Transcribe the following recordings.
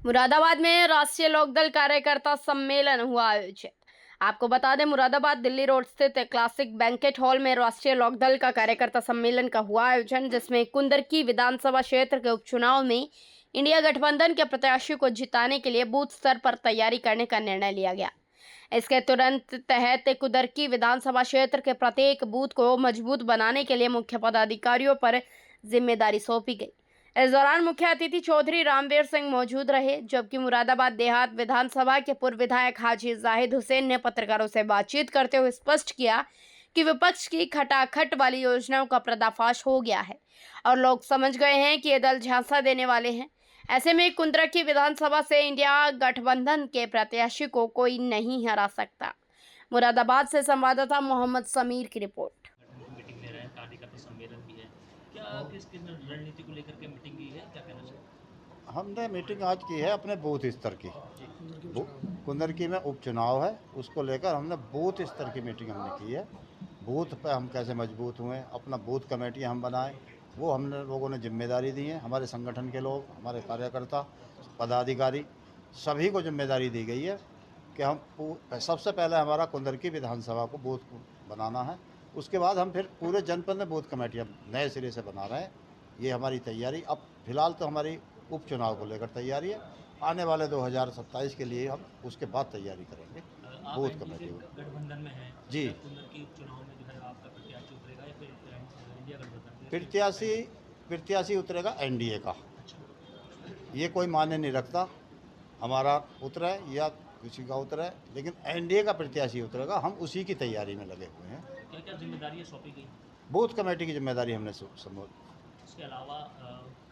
मुरादाबाद में राष्ट्रीय लोकदल कार्यकर्ता सम्मेलन हुआ आयोजित। आपको बता दें, मुरादाबाद दिल्ली रोड स्थित क्लासिक बैंकेट हॉल में राष्ट्रीय लोकदल का कार्यकर्ता सम्मेलन का हुआ आयोजन, जिसमें कुंदरकी विधानसभा क्षेत्र के उपचुनाव में इंडिया गठबंधन के प्रत्याशी को जिताने के लिए बूथ स्तर पर तैयारी करने का निर्णय लिया गया। इसके तुरंत तहत कुंदरकी विधानसभा क्षेत्र के प्रत्येक बूथ को मजबूत बनाने के लिए मुख्य पदाधिकारियों पर जिम्मेदारी सौंपी गई। इस दौरान मुख्य अतिथि चौधरी रामवीर सिंह मौजूद रहे, जबकि मुरादाबाद देहात विधानसभा के पूर्व विधायक हाजी जाहिद हुसैन ने पत्रकारों से बातचीत करते हुए स्पष्ट किया कि विपक्ष की खटाखट वाली योजनाओं का पर्दाफाश हो गया है और लोग समझ गए हैं कि ये दल झांसा देने वाले हैं। ऐसे में कुंदरकी विधानसभा से इंडिया गठबंधन के प्रत्याशी को कोई नहीं हरा सकता। मुरादाबाद से संवाददाता मोहम्मद समीर की रिपोर्ट। मीटिंग ले रहे हैं, कार्यकर्ता सम्मेलन भी है। क्या किस किस रणनीति को लेकर के मीटिंग की है, क्या कहना चाहिए? हमने मीटिंग आज की है अपने बूथ स्तर की। कुंदरकी में उपचुनाव है, उसको लेकर हमने बूथ स्तर की मीटिंग हमने की है। बूथ पे हम कैसे मजबूत हुए, अपना बूथ कमेटी हम बनाएं, वो हमने लोगों ने जिम्मेदारी दी है। हमारे संगठन के लोग, हमारे कार्यकर्ता, पदाधिकारी, सभी को जिम्मेदारी दी गई है कि हम सबसे पहले हमारा कुंदरकी विधानसभा को बूथ बनाना है। उसके बाद हम फिर पूरे जनपद में बूथ कमेटियाँ नए सिरे से बना रहे हैं। ये हमारी तैयारी। अब फिलहाल तो हमारी उपचुनाव को लेकर तैयारी है। आने वाले 2027 के लिए हम उसके बाद तैयारी करेंगे बूथ कमेटी गठबंधन में है जी। कुंदरकी उपचुनाव में जो है आपका प्रत्याशी उतरेगा या फिर इंडिया गठबंधन? प्रत्याशी उतरेगा एनडीए का। ये कोई मायने नहीं रखता हमारा उतरे या किसी का उतरे, लेकिन एनडीए का प्रत्याशी उतरेगा। हम उसी की तैयारी में लगे हुए हैं। क्या क्या जिम्मेदारियाँ सौंपी गई? बूथ कमेटी की जिम्मेदारी हमने इसके अलावा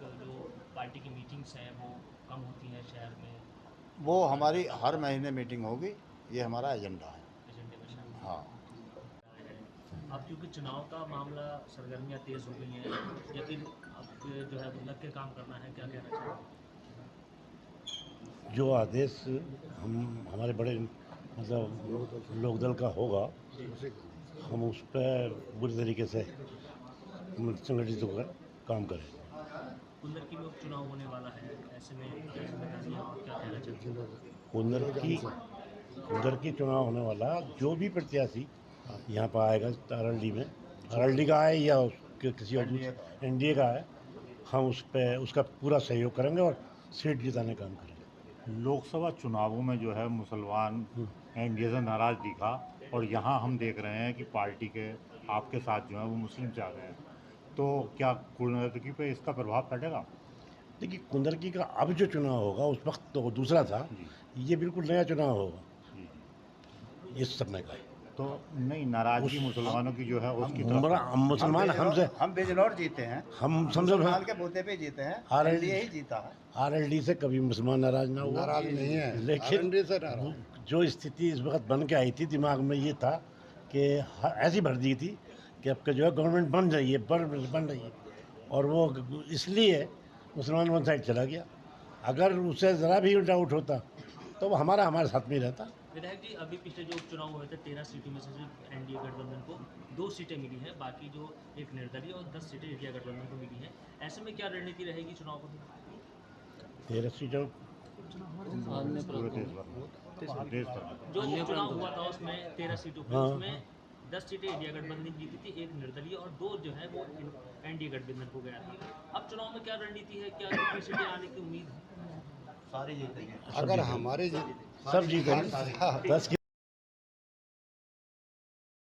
जो पार्टी की मीटिंग्स हैं वो कम होती हैं शहर में, वो हमारी हर महीने मीटिंग होगी। ये हमारा एजेंडा है। एजेंडे में शामिल हाँ। अब क्योंकि चुनाव का मामला, सरगर्मियाँ तेज़ हो गई हैं, या फिर अब जो है लग के काम करना है, क्या कहना चाहिए? जो आदेश हमारे बड़े मतलब लोकदल का होगा, हम उस पर बुरी तरीके से संगठित होकर काम करें। कुंदरकी में उपचुनाव होने वाला है, ऐसे में क्या जिम्मेदारी आप क्या कहना चाहते हैं? कुंदरकी चुनाव होने वाला, जो भी प्रत्याशी यहाँ पर आएगा, आरएलडी का आए या किसी और एनडीए का आए, हम उस पर उसका पूरा सहयोग करेंगे और सीट जिताने का काम करेंगे। लोकसभा चुनावों में जो है मुसलमान एनडीए से नाराज़ दिखा, और यहाँ हम देख रहे हैं कि पार्टी के आपके साथ जो है वो मुस्लिम से आ गए हैं। तो क्या कुंदरकी पे इसका प्रभाव पड़ेगा? देखिए, कुंदरकी का अब जो चुनाव होगा उस वक्त तो दूसरा था, ये बिल्कुल नया चुनाव होगा इस समय का। तो नहीं, नाराज़गी मुसलमानों की जो है उसकी मुसलमान हमसे, हम बिजनौर जीते हैं, हम मुसलमान के बूथे पे जीते हैं, एनडीए ही जीता है। आरएलडी से कभी मुसलमान नाराज ना हुआ, नाराज नहीं है, लेकिन जो स्थिति इस वक्त बन के आई थी, दिमाग में ये था कि ऐसी भर दी थी कि अब जो है गवर्नमेंट बन रही है, और वो इसलिए मुसलमान वन साइड चला गया। अगर उसे ज़रा भी डाउट होता तो वो हमारे साथ में रहता। विधायक जी, अभी पिछले जो उपचुनाव हुए थे 13 सीटों में से सिर्फ एनडीए गठबंधन को 2 सीटें मिली हैं, बाकी जो एक निर्दलीय और 10 सीटें इंडिया गठबंधन को मिली हैं। ऐसे में क्या रणनीति रहेगी चुनाव को? 13 सीटों जो उपचुनाव हुआ था उसमें 13 सीटों पर, उसमें 10 सीटें इंडिया गठबंधन जीती थी, एक निर्दलीय और 2 जो है वो एनडीए गठबंधन को गया था। अब चुनाव में क्या रणनीति है, क्या कितनी सीटें आने की उम्मीद है? सारी जीतेंगे अगर हमारे सब जीतेंगे। 10